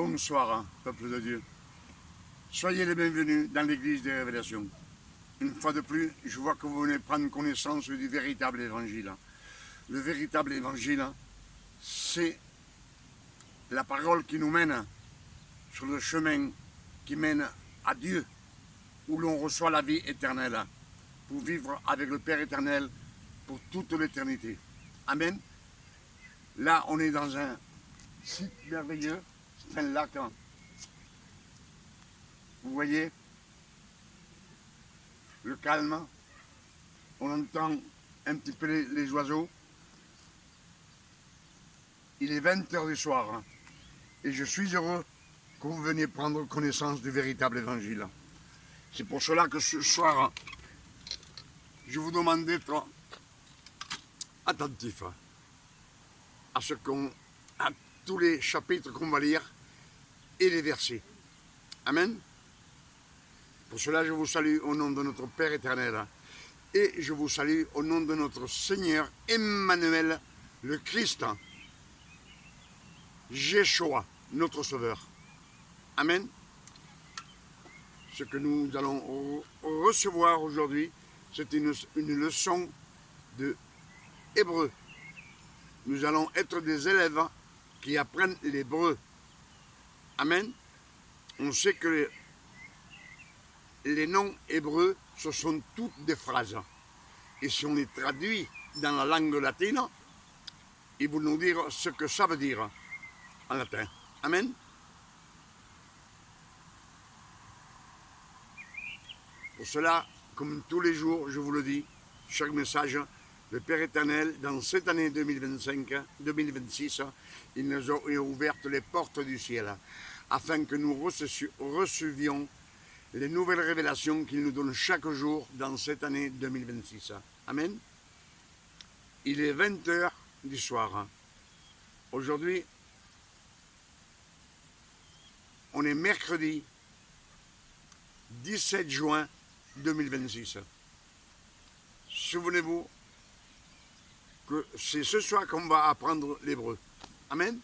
Bonsoir, peuple de Dieu. Soyez les bienvenus dans l'église des révélations. Une fois de plus, je vois que vous venez prendre connaissance du véritable évangile. Le véritable évangile, c'est la parole qui nous mène sur le chemin qui mène à Dieu, où l'on reçoit la vie éternelle, pour vivre avec le Père éternel pour toute l'éternité. Amen. Là, on est dans un site merveilleux, c'est un lac. Vous voyez le calme, on entend un petit peu les oiseaux. Il est 20h du soir et je suis heureux que vous veniez prendre connaissance du véritable évangile. C'est pour cela que ce soir, je vous demande d'être attentif à tous les chapitres qu'on va lire et les versets. Amen. Pour cela, je vous salue au nom de notre Père éternel et je vous salue au nom de notre Seigneur Emmanuel, le Christ, Jéhoshua, notre Sauveur. Amen. Ce que nous allons recevoir aujourd'hui, c'est une leçon de hébreu. Nous allons être des élèves qui apprennent l'hébreu. Amen. On sait que les noms hébreux, ce sont toutes des phrases. Et si on les traduit dans la langue latine, ils vont nous dire ce que ça veut dire en latin. Amen. Pour cela, comme tous les jours, je vous le dis, chaque message, le Père éternel, dans cette année 2026, il nous a ouvert les portes du ciel, afin que nous recevions les nouvelles révélations qu'il nous donne chaque jour dans cette année 2026. Amen. Il est 20h du soir. Aujourd'hui, on est mercredi 17 juin 2026. Souvenez-vous que c'est ce soir qu'on va apprendre l'hébreu. Amen.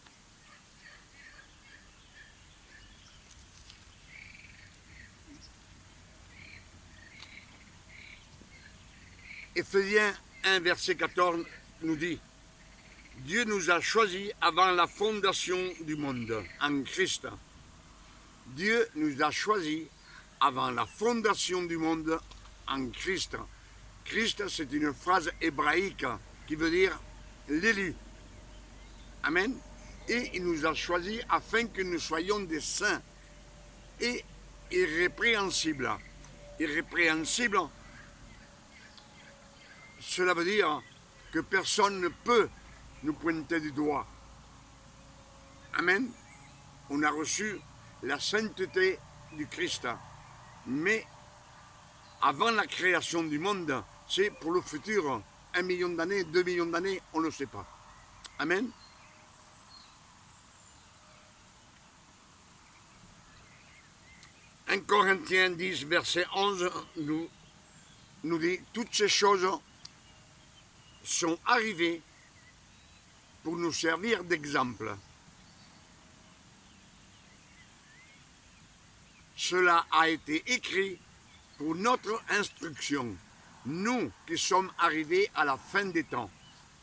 Éphésiens 1, verset 14 nous dit: Dieu nous a choisis avant la fondation du monde, en Christ. Dieu nous a choisis avant la fondation du monde, en Christ. Christ, c'est une phrase hébraïque qui veut dire l'élu. Amen. Et il nous a choisis afin que nous soyons des saints et irrépréhensibles. Irrépréhensibles, cela veut dire que personne ne peut nous pointer du doigt. Amen. On a reçu la sainteté du Christ. Mais avant la création du monde, c'est pour le futur. 1 million d'années, 2 millions d'années, on ne le sait pas. Amen. Un Corinthiens 10, verset 11 nous dit: toutes ces choses sont arrivées pour nous servir d'exemple. Cela a été écrit pour notre instruction, nous qui sommes arrivés à la fin des temps.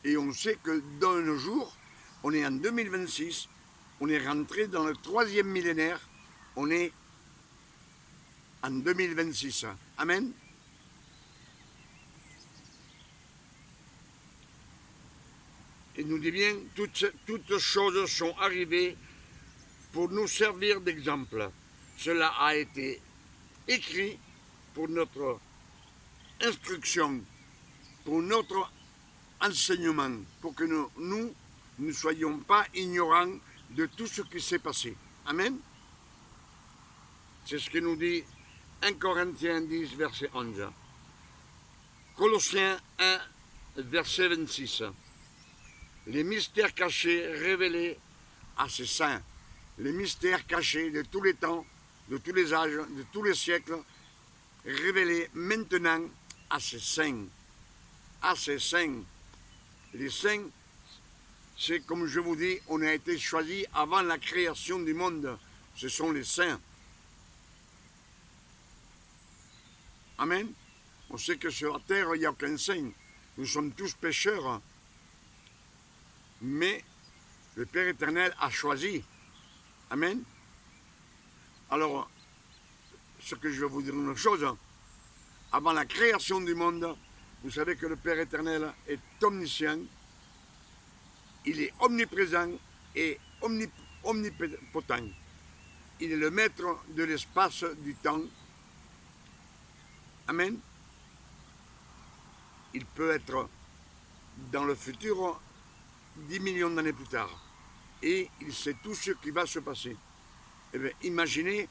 Et on sait que dans nos jours, on est en 2026, on est rentré dans le 3e millénaire, on est en 2026. Amen. Il nous dit bien, toutes choses sont arrivées pour nous servir d'exemple. Cela a été écrit pour notre instruction, pour notre enseignement, pour que nous ne soyons pas ignorants de tout ce qui s'est passé. Amen. C'est ce que nous dit 1 Corinthiens 10, verset 11. Colossiens 1, verset 26. Les mystères cachés révélés à ses saints. Les mystères cachés de tous les temps, de tous les âges, de tous les siècles, révélés maintenant à ses saints. À ses saints. Les saints, c'est comme je vous dis, on a été choisi avant la création du monde. Ce sont les saints. Amen. On sait que sur la terre, il n'y a aucun saint. Nous sommes tous pécheurs. Mais le Père éternel a choisi. Amen. Alors, ce que je vais vous dire une chose, avant la création du monde, vous savez que le Père éternel est omniscient, il est omniprésent et omnipotent. Il est le maître de l'espace du temps. Amen. Il peut être dans le futur 10 millions d'années plus tard. Et il sait tout ce qui va se passer. Eh bien, imaginez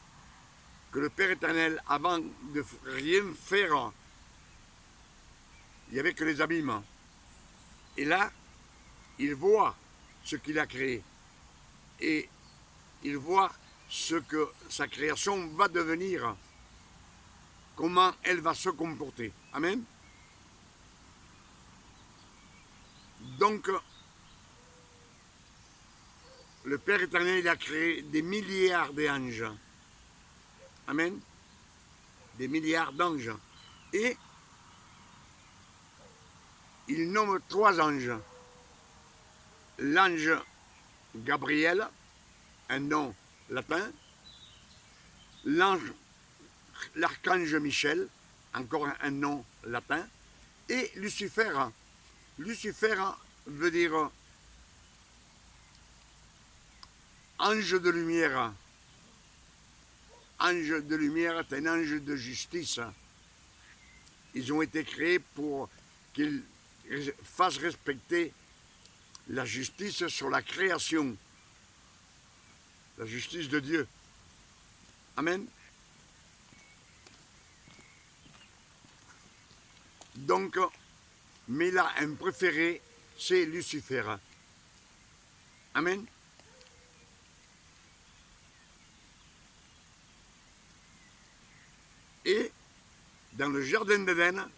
que le Père éternel, avant de rien faire, il n'y avait que les abîmes. Et là, il voit ce qu'il a créé. Et il voit ce que sa création va devenir. Comment elle va se comporter. Amen. Donc, le Père éternel, il a créé des milliards d'anges. Amen. Des milliards d'anges. Et il nomme 3 anges. L'ange Gabriel, un nom latin. L'archange Michel, encore un nom latin. Et Lucifer. Lucifer veut dire ange de lumière. Ange de lumière est un ange de justice. Ils ont été créés pour qu'ils fassent respecter la justice sur la création. La justice de Dieu. Amen. Donc, mais là, un préféré, c'est Lucifer. Amen. Et dans le jardin d'Éden,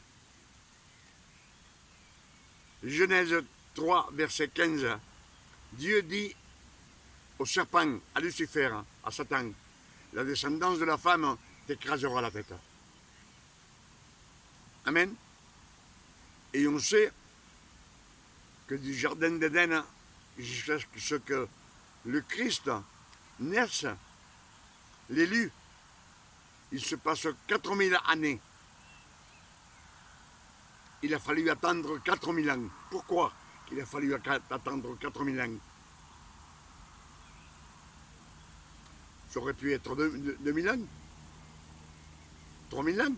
Genèse 3, verset 15, Dieu dit au serpent, à Lucifer, à Satan, la descendance de la femme t'écrasera la tête. Amen. Et on sait que du jardin d'Éden, jusqu'à ce que le Christ naisse, l'élu, il se passe 4000 années. Il a fallu attendre 4000 ans. Pourquoi il a fallu attendre 4000 ans? Ça aurait pu être 2000 ans? 3000 ans?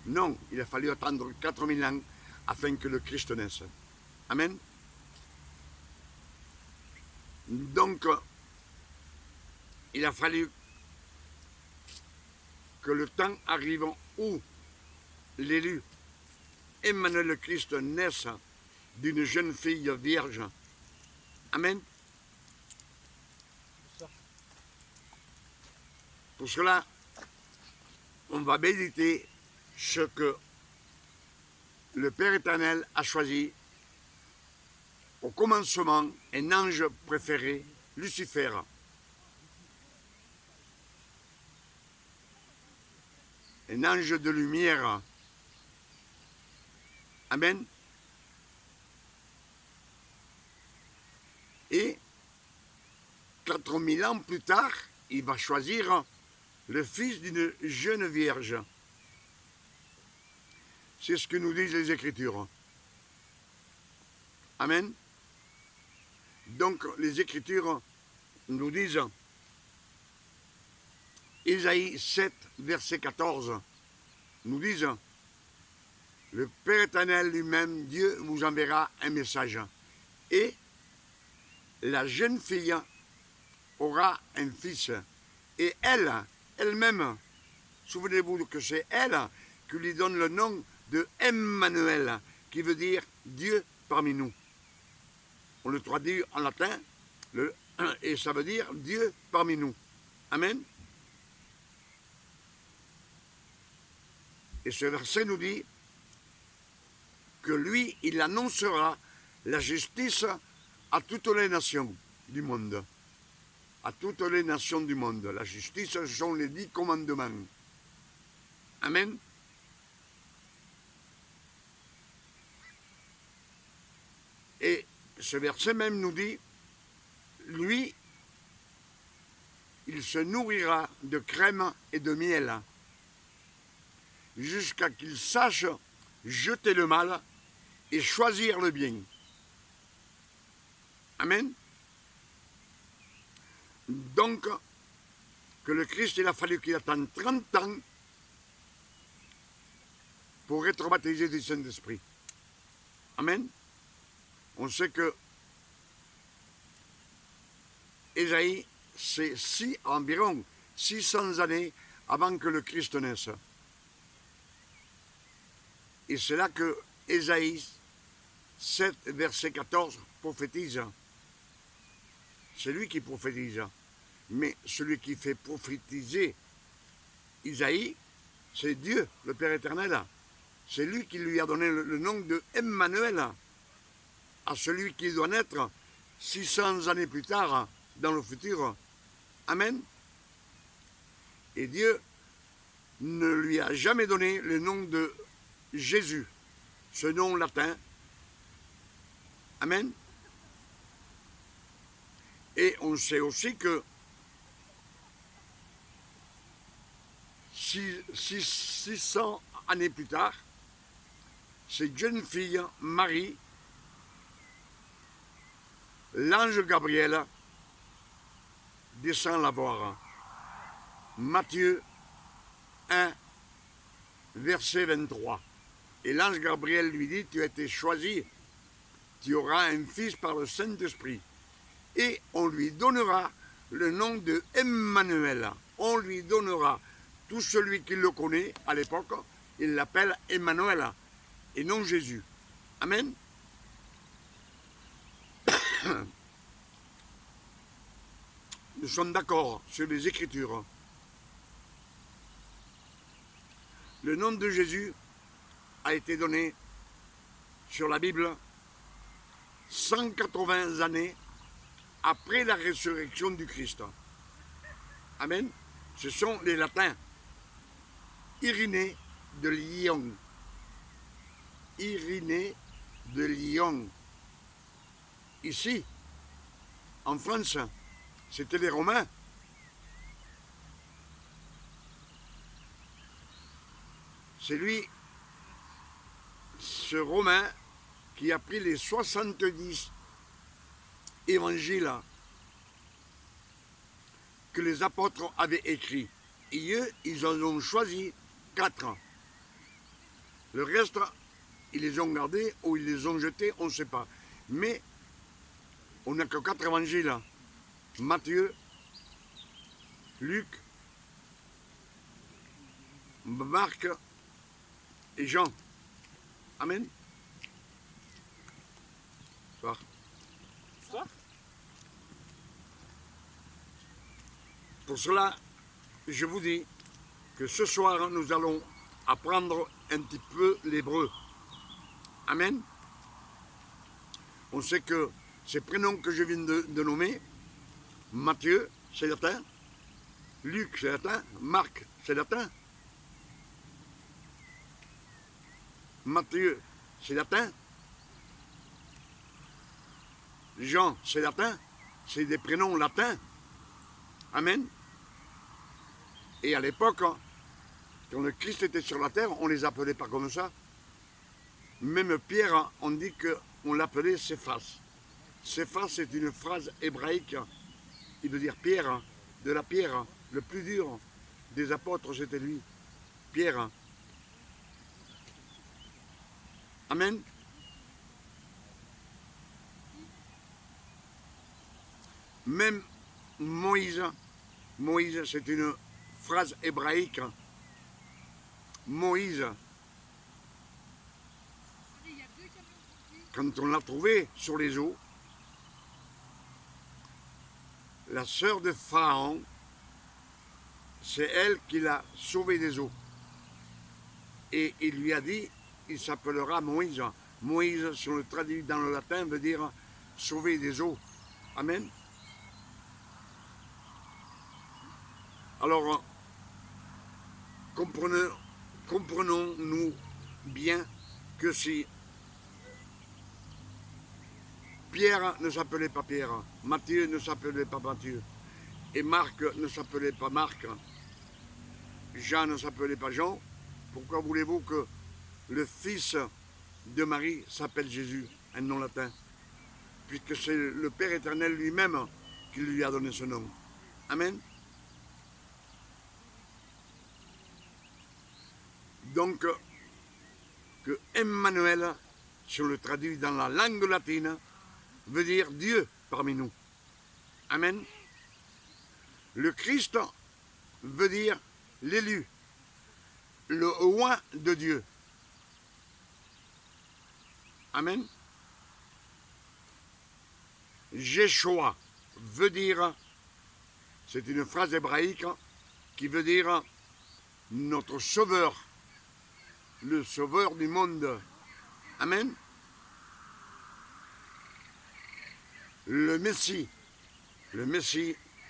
Non, il a fallu attendre 4000 ans afin que le Christ naisse. Amen. Donc, il a fallu que le temps arrive où l'élu, Emmanuel le Christ, naisse d'une jeune fille vierge. Amen. Pour cela, on va méditer ce que le Père éternel a choisi. Au commencement, un ange préféré, Lucifer. Un ange de lumière. Amen. Et 4000 ans plus tard, il va choisir le fils d'une jeune vierge. C'est ce que nous disent les Écritures. Amen. Donc les Écritures nous disent, Isaïe 7, verset 14, nous disent, le Père éternel lui-même, Dieu, vous enverra un message. Et la jeune fille aura un fils. Et elle-même, souvenez-vous que c'est elle qui lui donne le nom de Emmanuel, qui veut dire Dieu parmi nous. On le traduit en latin, et ça veut dire Dieu parmi nous. Amen. Et ce verset nous dit que lui, il annoncera la justice à toutes les nations du monde. À toutes les nations du monde. La justice, ce sont les 10 commandements. Amen. Et ce verset même nous dit, lui, il se nourrira de crème et de miel, jusqu'à qu'il sache jeter le mal et choisir le bien. Amen. Donc, que le Christ, il a fallu qu'il attende 30 ans pour être baptisé du Saint-Esprit. Amen. On sait que Ésaïe, c'est environ 600 années avant que le Christ naisse. Et c'est là que Ésaïe 7, verset 14, prophétise. C'est lui qui prophétise. Mais celui qui fait prophétiser Isaïe, c'est Dieu, le Père éternel. C'est lui qui lui a donné le nom de Emmanuel à celui qui doit naître 600 années plus tard dans le futur. Amen. Et Dieu ne lui a jamais donné le nom de Jésus, ce nom latin. Amen. Et on sait aussi que 600 années plus tard, cette jeune fille, Marie, l'ange Gabriel descend la voir. Matthieu 1, verset 23. Et l'ange Gabriel lui dit, tu as été choisi, tu auras un fils par le Saint-Esprit. Et on lui donnera le nom de Emmanuel. On lui donnera, tout celui qui le connaît à l'époque, il l'appelle Emmanuel et non Jésus. Amen. Nous sommes d'accord sur les Écritures. Le nom de Jésus a été donné sur la Bible 180 années après la résurrection du Christ. Amen. Ce sont les latins. Irénée de Lyon. Irénée de Lyon. Ici, en France, c'était les Romains. C'est lui, ce Romain, qui a pris les 70 évangiles que les apôtres avaient écrits. Et eux, ils en ont choisi 4. Le reste, ils les ont gardés ou ils les ont jetés, on ne sait pas. Mais on n'a que 4 évangiles. Matthieu, Luc, Marc et Jean. Amen. Soir. Soir. Pour cela, je vous dis que ce soir, nous allons apprendre un petit peu l'hébreu. Amen. On sait que ces prénoms que je viens de nommer, Matthieu, c'est latin, Luc, c'est latin, Marc, c'est latin, Matthieu, c'est latin, Jean, c'est latin, c'est des prénoms latins. Amen. Et à l'époque, quand le Christ était sur la terre, on les appelait pas comme ça. Même Pierre, on dit qu'on l'appelait Céphas. Céphas, c'est une phrase hébraïque. Il veut dire pierre, de la pierre. Le plus dur des apôtres, c'était lui. Pierre. Amen. Même Moïse, c'est une phrase hébraïque. Moïse, quand on l'a trouvé sur les eaux, la sœur de Pharaon, c'est elle qui l'a sauvé des eaux. Et il lui a dit, il s'appellera Moïse. Moïse, si on le traduit dans le latin, veut dire sauver des eaux. Amen. Alors, comprenons-nous bien que si Pierre ne s'appelait pas Pierre, Matthieu ne s'appelait pas Matthieu, et Marc ne s'appelait pas Marc, Jean ne s'appelait pas Jean, pourquoi voulez-vous que le fils de Marie s'appelle Jésus, un nom latin, puisque c'est le Père éternel lui-même qui lui a donné ce nom. Amen. Donc, que Emmanuel, si on le traduit dans la langue latine, veut dire Dieu parmi nous. Amen. Le Christ veut dire l'élu, le roi de Dieu. Amen. Jéchoua veut dire, c'est une phrase hébraïque qui veut dire notre sauveur, le sauveur du monde. Amen. Le Messie,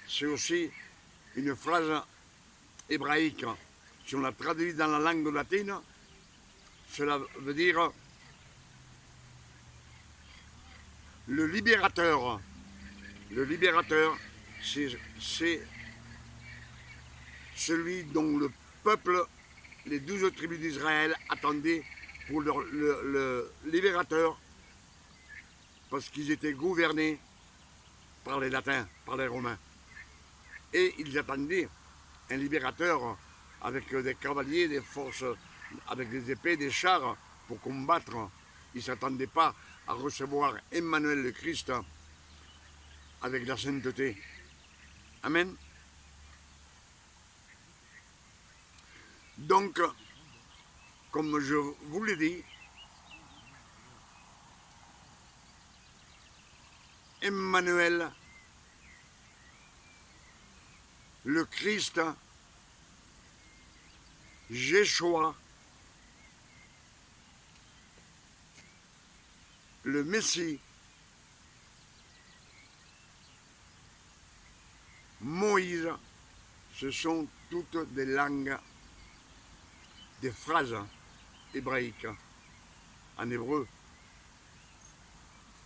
c'est aussi une phrase hébraïque. Si on la traduit dans la langue latine, cela veut dire le libérateur. Le libérateur, c'est celui dont le peuple, les 12 tribus d'Israël attendaient pour le libérateur, parce qu'ils étaient gouvernés par les Latins, par les Romains. Et ils attendaient un libérateur avec des cavaliers, des forces, avec des épées, des chars pour combattre. Ils ne s'attendaient pas à recevoir Emmanuel le Christ avec la sainteté. Amen. Donc, comme je vous l'ai dit, Emmanuel, le Christ, Jéchoua, le Messie, Moïse, ce sont toutes des langues, des phrases hébraïques, en hébreu.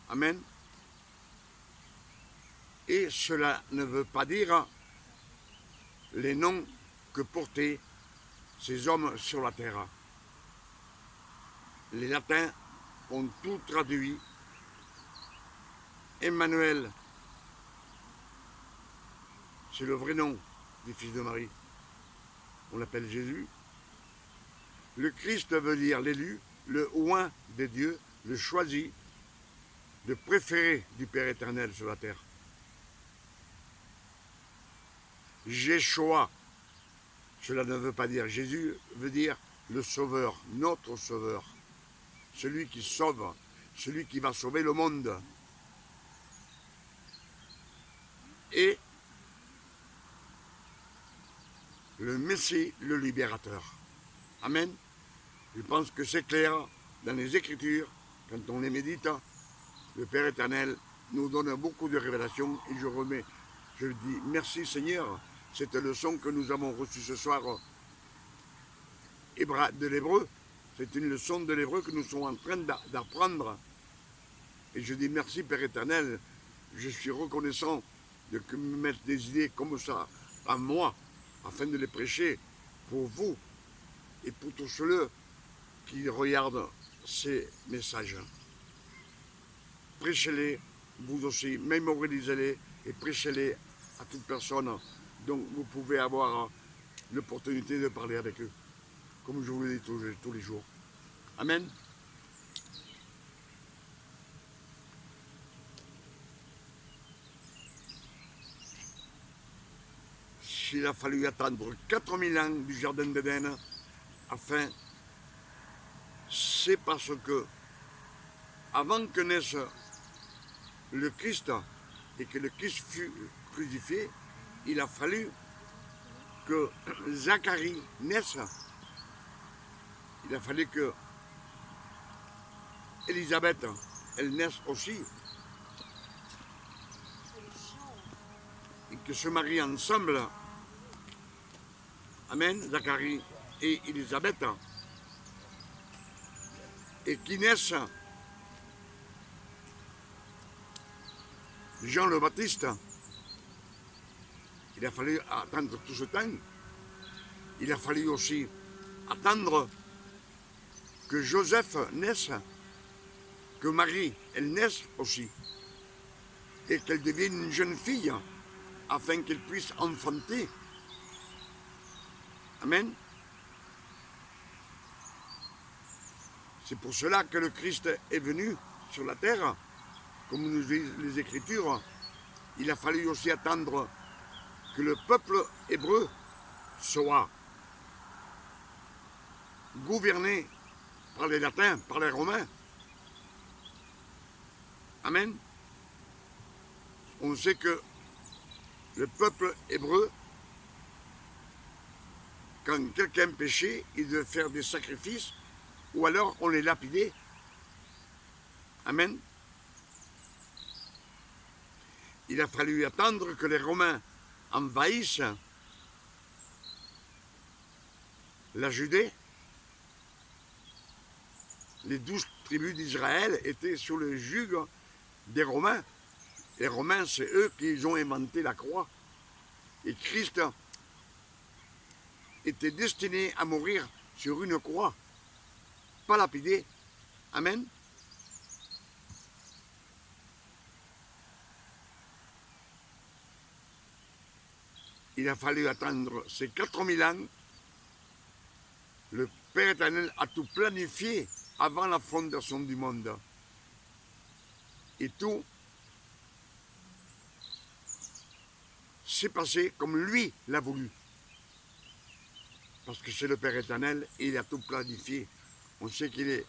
Amen. Et cela ne veut pas dire les noms que portaient ces hommes sur la terre. Les latins ont tout traduit. Emmanuel, c'est le vrai nom du fils de Marie. On l'appelle Jésus. Le Christ veut dire l'élu, le oint de Dieu, le choisi, le préféré du Père éternel sur la terre. Jéchoua, cela ne veut pas dire Jésus, veut dire le sauveur, notre sauveur, celui qui sauve, celui qui va sauver le monde. Et le Messie, le libérateur. Amen. Je pense que c'est clair dans les Écritures, quand on les médite, le Père éternel nous donne beaucoup de révélations et je dis merci Seigneur, cette leçon que nous avons reçue ce soir de l'hébreu, c'est une leçon de l'hébreu que nous sommes en train d'apprendre. Et je dis merci Père éternel, je suis reconnaissant de me mettre des idées comme ça à moi, afin de les prêcher pour vous et pour tous ceux qui regardent ces messages. Prêchez-les, vous aussi, mémorisez-les et prêchez-les à toute personne dont vous pouvez avoir l'opportunité de parler avec eux, comme je vous le dis tous les jours. Amen. S'il a fallu attendre 4000 ans du jardin d'Éden, c'est parce que, avant que naisse le Christ et que le Christ fut crucifié, il a fallu que Zacharie naisse. Il a fallu que Élisabeth, elle naisse aussi. que se marient ensemble, amen, Zacharie et Élisabeth, et qui naissent Jean le Baptiste. Il a fallu attendre tout ce temps. Il a fallu aussi attendre que Joseph naisse, que Marie, elle naisse aussi, et qu'elle devienne une jeune fille, afin qu'elle puisse enfanter. Amen. C'est pour cela que le Christ est venu sur la terre, comme nous disent les Écritures. Il a fallu aussi attendre que le peuple hébreu soit gouverné par les Latins, par les Romains. Amen. On sait que le peuple hébreu, quand quelqu'un péchait, il devait faire des sacrifices ou alors on les lapidait. Amen. Il a fallu attendre que les Romains envahissent la Judée. Les 12 tribus d'Israël étaient sous le joug des Romains. Les Romains, c'est eux qui ont inventé la croix. Et Christ était destiné à mourir sur une croix, pas lapidé. Amen. Il a fallu attendre ces 4000 ans. Le Père éternel a tout planifié avant la fondation du monde. Et tout s'est passé comme lui l'a voulu. Parce que c'est le Père éternel et il a tout planifié. On sait qu'il est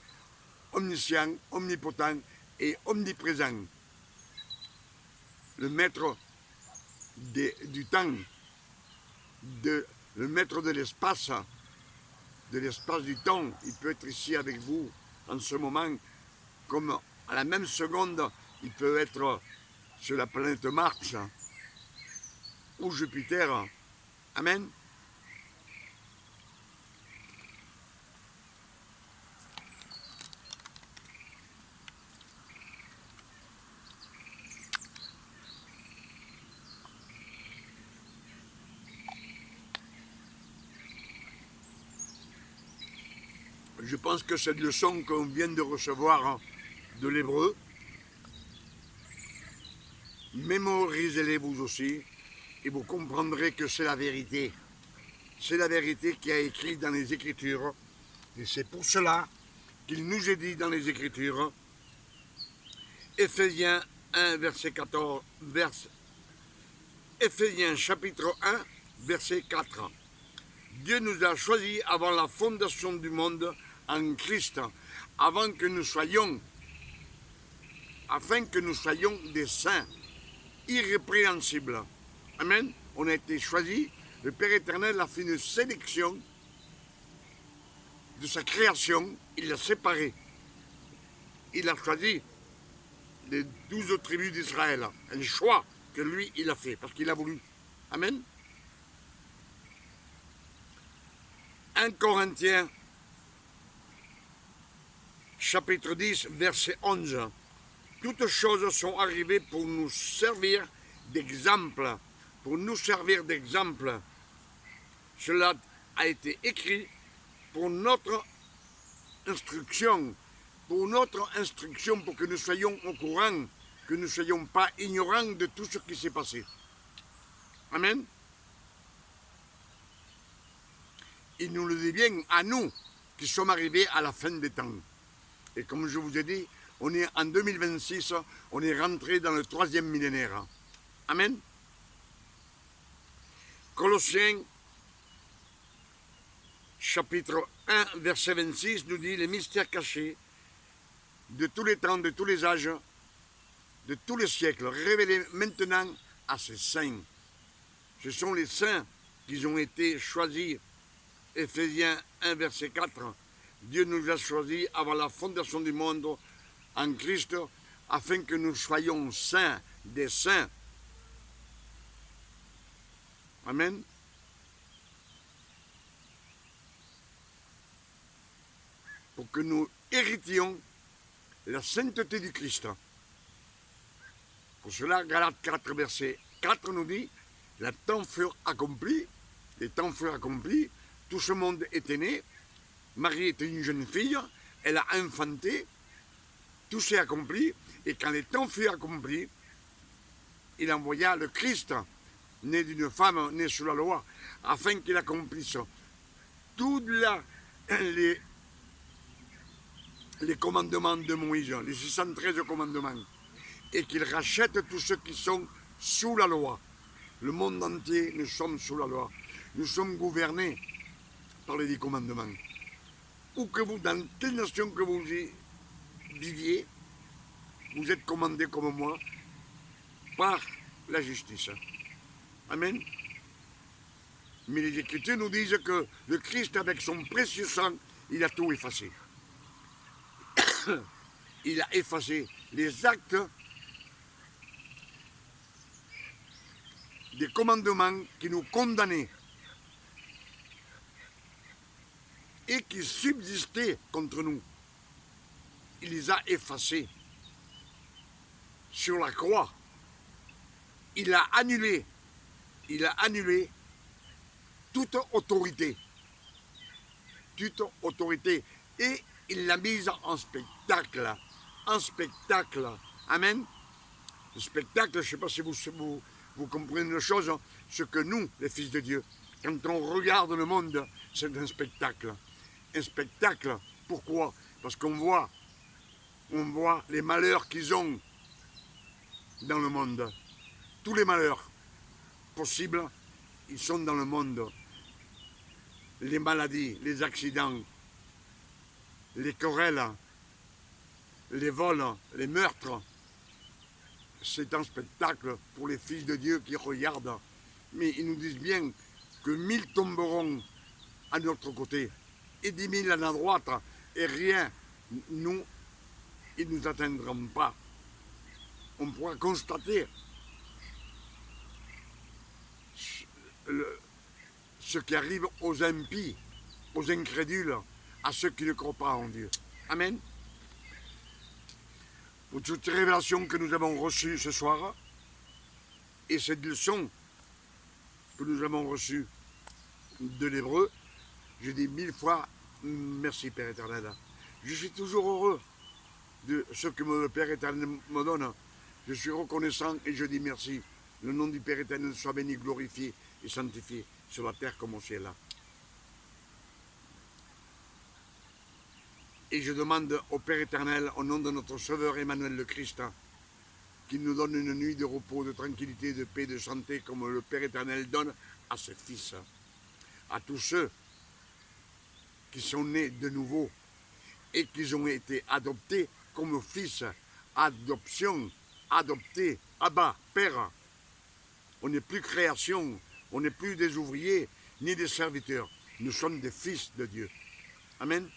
omniscient, omnipotent et omniprésent. Le maître du temps, le maître de l'espace du temps, il peut être ici avec vous en ce moment, comme à la même seconde, il peut être sur la planète Mars ou Jupiter. Amen. Je pense que cette leçon qu'on vient de recevoir de l'hébreu, mémorisez-les vous aussi et vous comprendrez que c'est la vérité. C'est la vérité qui a écrit dans les Écritures. Et c'est pour cela qu'il nous est dit dans les Écritures, Éphésiens 1, verset 14, Éphésiens chapitre 1, verset 4. Dieu nous a choisis avant la fondation du monde en Christ, afin que nous soyons des saints, irrépréhensibles. Amen. On a été choisis. Le Père éternel a fait une sélection de sa création. Il l'a séparé. Il a choisi les 12 tribus d'Israël. Un choix que lui, il a fait, parce qu'il a voulu. Amen. 1 Corinthiens, chapitre 10, verset 11. Toutes choses sont arrivées pour nous servir d'exemple. Pour nous servir d'exemple. Cela a été écrit pour notre instruction. Pour notre instruction, pour que nous soyons au courant, que nous ne soyons pas ignorants de tout ce qui s'est passé. Amen. Il nous le dit bien à nous qui sommes arrivés à la fin des temps. Et comme je vous ai dit, on est en 2026, on est rentré dans le 3e millénaire. Amen. Colossiens, chapitre 1, verset 26, nous dit les mystères cachés de tous les temps, de tous les âges, de tous les siècles, révélés maintenant à ses saints. Ce sont les saints qui ont été choisis. Éphésiens 1, verset 4. Dieu nous a choisis avant la fondation du monde en Christ, afin que nous soyons saints, des saints. Amen. Pour que nous héritions la sainteté du Christ. Pour cela, Galates 4, verset 4 nous dit, le temps fut accompli, les temps furent accomplis, tout ce monde était né, Marie était une jeune fille, elle a enfanté, tout s'est accompli, et quand les temps furent accomplis, il envoya le Christ, né d'une femme, né sous la loi, afin qu'il accomplisse tous les commandements de Moïse, les 613 commandements, et qu'il rachète tous ceux qui sont sous la loi. Le monde entier, nous sommes sous la loi. Nous sommes gouvernés par les 10 commandements. Où que vous, dans quelle nation que vous viviez, vous êtes commandés comme moi par la justice. Amen. Mais les Écritures nous disent que le Christ, avec son précieux sang, il a tout effacé. Il a effacé les actes des commandements qui nous condamnaient et qui subsistaient contre nous. Il les a effacés sur la croix. Il a annulé toute autorité. Toute autorité. Et il l'a mise en spectacle. En spectacle. Amen. Le spectacle, je ne sais pas si vous comprenez une chose, ce que nous, les fils de Dieu, quand on regarde le monde, c'est un spectacle. Un spectacle, pourquoi? Parce qu'on voit les malheurs qu'ils ont dans le monde. Tous les malheurs possibles, ils sont dans le monde. Les maladies, les accidents, les querelles, les vols, les meurtres. C'est un spectacle pour les fils de Dieu qui regardent. Mais ils nous disent bien que 1000 tomberont à notre côté et 10 000 à la droite et rien, ils ne nous atteindront pas. On pourra constater ce qui arrive aux impies, aux incrédules, à ceux qui ne croient pas en Dieu. Amen. Pour toutes ces révélations que nous avons reçues ce soir, et cette leçon que nous avons reçue de l'hébreu, je dis 1000 fois merci Père éternel. Je suis toujours heureux de ce que le Père éternel me donne. Je suis reconnaissant et je dis merci. Le nom du Père éternel soit béni, glorifié et sanctifié sur la terre comme au ciel. Et je demande au Père éternel, au nom de notre Sauveur Emmanuel le Christ, qu'il nous donne une nuit de repos, de tranquillité, de paix, de santé, comme le Père éternel donne à ses fils. À tous ceux qui sont nés de nouveau et qui ont été adoptés comme fils. Adoption, adopté, Abba, Père. On n'est plus création, on n'est plus des ouvriers ni des serviteurs. Nous sommes des fils de Dieu. Amen.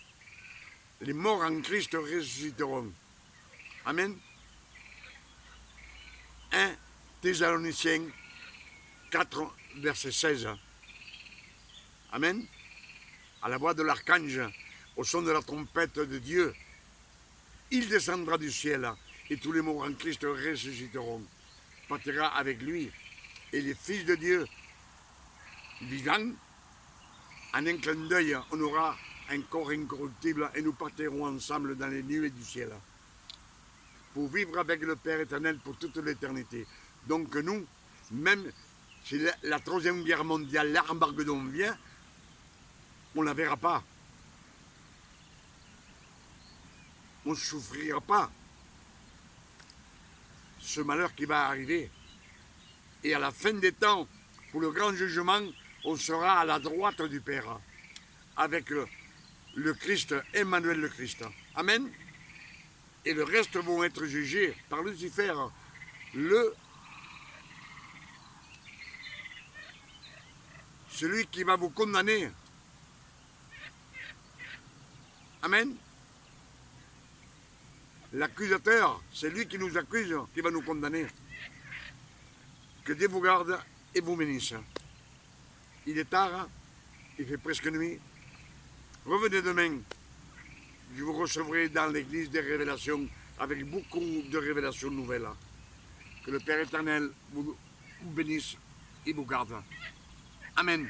Les morts en Christ ressusciteront. Amen. 1 Thessaloniciens 4, verset 16. Amen. À la voix de l'archange, au son de la trompette de Dieu, il descendra du ciel et tous les morts en Christ ressusciteront. Partira avec lui et les fils de Dieu vivants, en un clin d'œil, on aura un corps incorruptible et nous partirons ensemble dans les nuées du ciel pour vivre avec le Père éternel pour toute l'éternité. Donc nous, même si la troisième guerre mondiale, l'Armageddon vient, on ne la verra pas. On ne souffrira pas ce malheur qui va arriver. Et à la fin des temps, pour le grand jugement, on sera à la droite du Père, avec le Christ, Emmanuel le Christ. Amen. Et le reste vont être jugés par Lucifer, celui qui va vous condamner. Amen. L'accusateur, c'est lui qui nous accuse, qui va nous condamner. Que Dieu vous garde et vous bénisse. Il est tard, il fait presque nuit. Revenez demain. Je vous recevrai dans l'église des révélations avec beaucoup de révélations nouvelles. Que le Père éternel vous bénisse et vous garde. Amen.